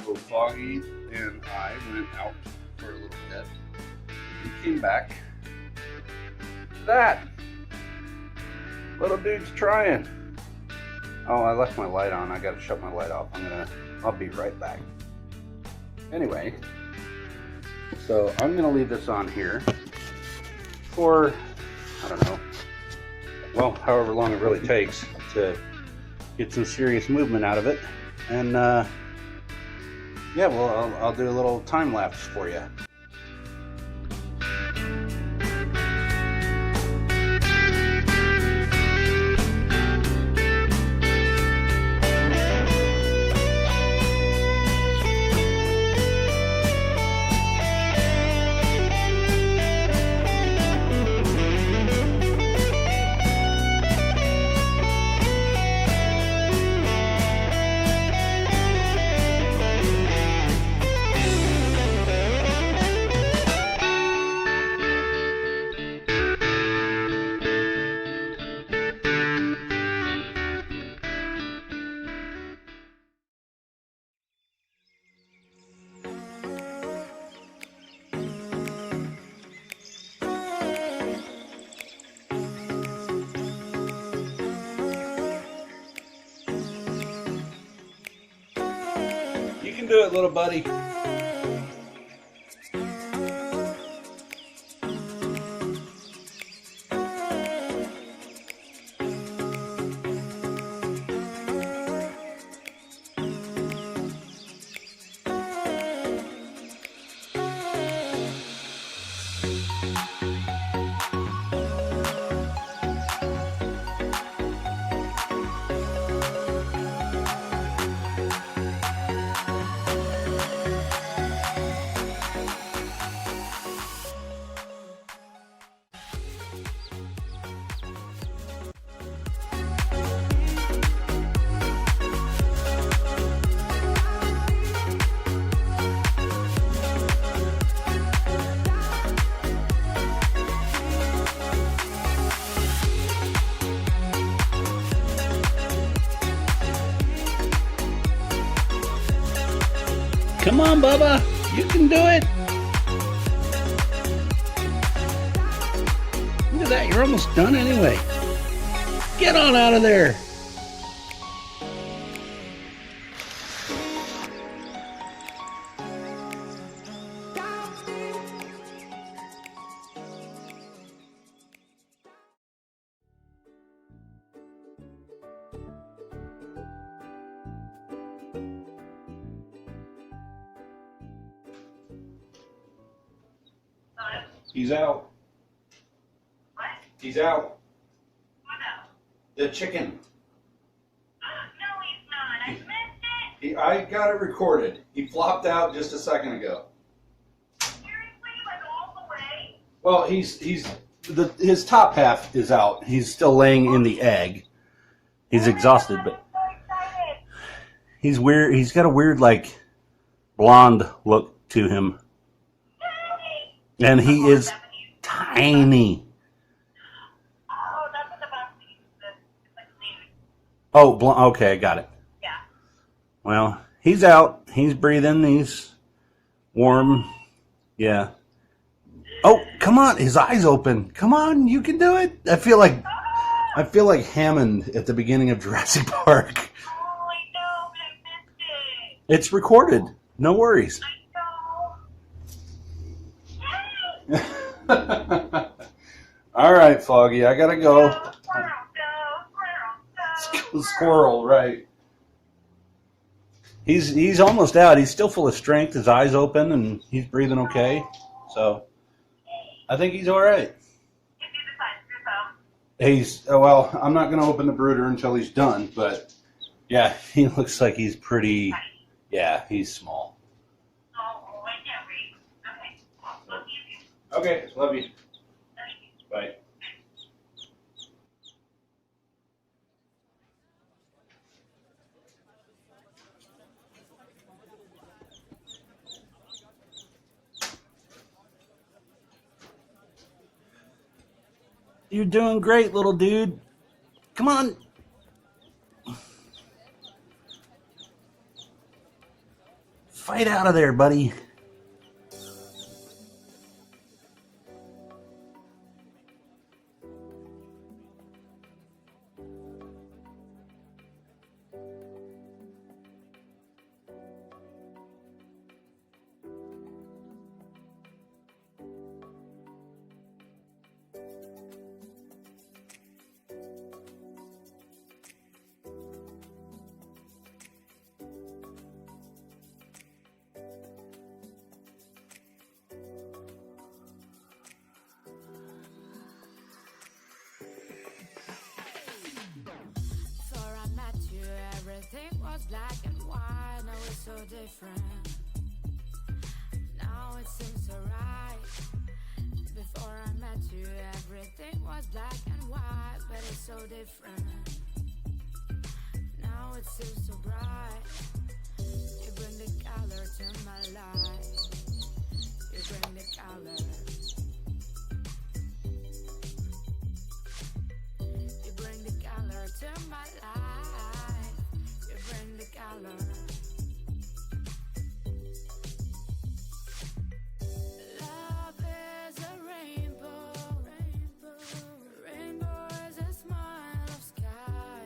So Foggy and I went out for a little bit. We came back. That little dude's trying. Oh, I left my light on. I gotta shut my light off. I'll be right back. Anyway, so I'm gonna leave this on here for, I don't know, well, however long it really takes to get some serious movement out of it. And yeah, well, I'll do a little time lapse for you. You can do it, little buddy. Come on, Bubba, you can do it. Look at that, you're almost done anyway. Get on out of there. He's out. What? He's out. What else? The chicken. No, he's not. I missed it. I got it recorded. He flopped out just a second ago. Seriously? Like all the way? Well, his top half is out. He's still laying in the egg. He's exhausted, but I'm so excited. he's weird. He's got a weird, like, blonde look to him. Yay! And he Oh, is Japanese. tiny. Oh, that's what the box means. It's like clean. Oh, okay, got it. Yeah. Well, he's out. He's breathing. He's warm. Yeah. Oh, come on. His eyes open. Come on, you can do it. I feel like Hammond at the beginning of Jurassic Park. Oh, I know, but I missed it. It's recorded. No worries. I know. Yay! All right, Foggy. I gotta go. Go, squirrel, go. Squirrel, right? He's almost out. He's still full of strength. His eyes open, and he's breathing okay. So I think he's all right. Well, I'm not going to open the brooder until he's done, but yeah, he looks like he's pretty, yeah, he's small. Oh, I can't wait. Okay. Love you. Okay, love you. Bye. You're doing great, little dude. Come on. Fight out of there, buddy. Everything was black and white, now it's so different. Now it seems so right. Before I met you, everything was black and white, but it's so different. Now it seems so bright. You bring the color to my life. You bring the color. You bring the color to my life. You bring the color. Love is a rainbow. Rainbow is a smile of sky.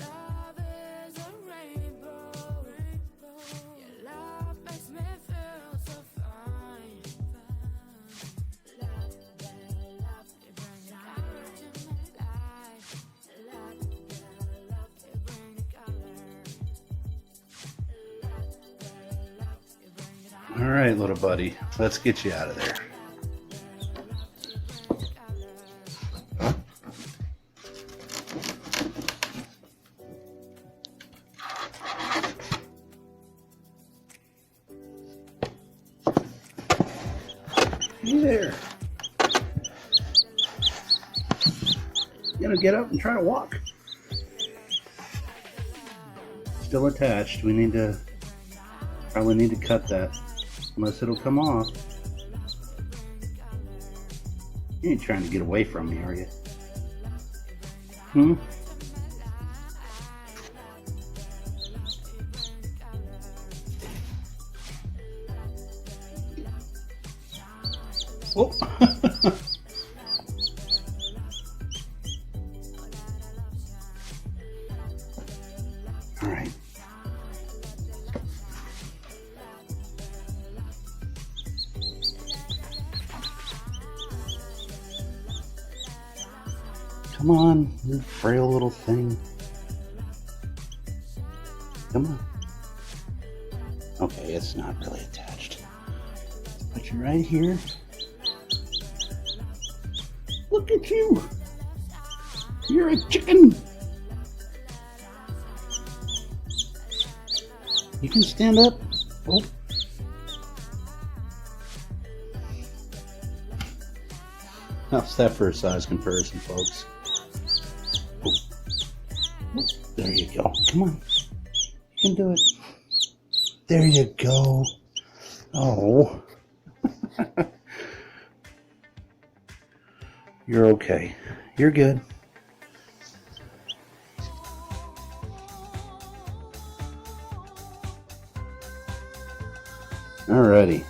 Love is a rainbow. Your love makes me feel so fine. Love, you bring the color to my life. Love, you bring the color. Love, you bring the color. All right, little buddy, let's get you out of there. Hey there. You gonna get up and try to walk? Still attached. We need to probably need to cut that, unless it'll come off. You ain't trying to get away from me, are you? Hmm? Oh. All right. Come on, you frail little thing. Come on. Okay, it's not really attached. Put you right here. Look at you. You're a chicken. You can stand up. Oh. How's that for a size comparison, folks? Oh. Oh, there you go. Come on. You can do it. There you go. Oh. You're okay. You're good. Alrighty.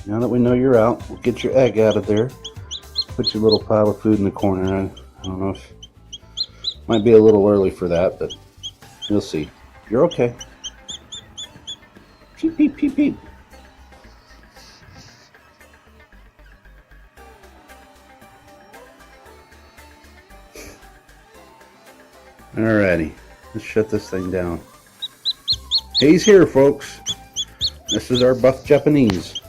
Now that we know you're out, we'll get your egg out of there. Put your little pile of food in the corner. I don't know if might be a little early for that, but you'll see. You're okay. Peep, peep, peep, peep. Alrighty, let's shut this thing down. He's here, folks. This is our buff Japanese.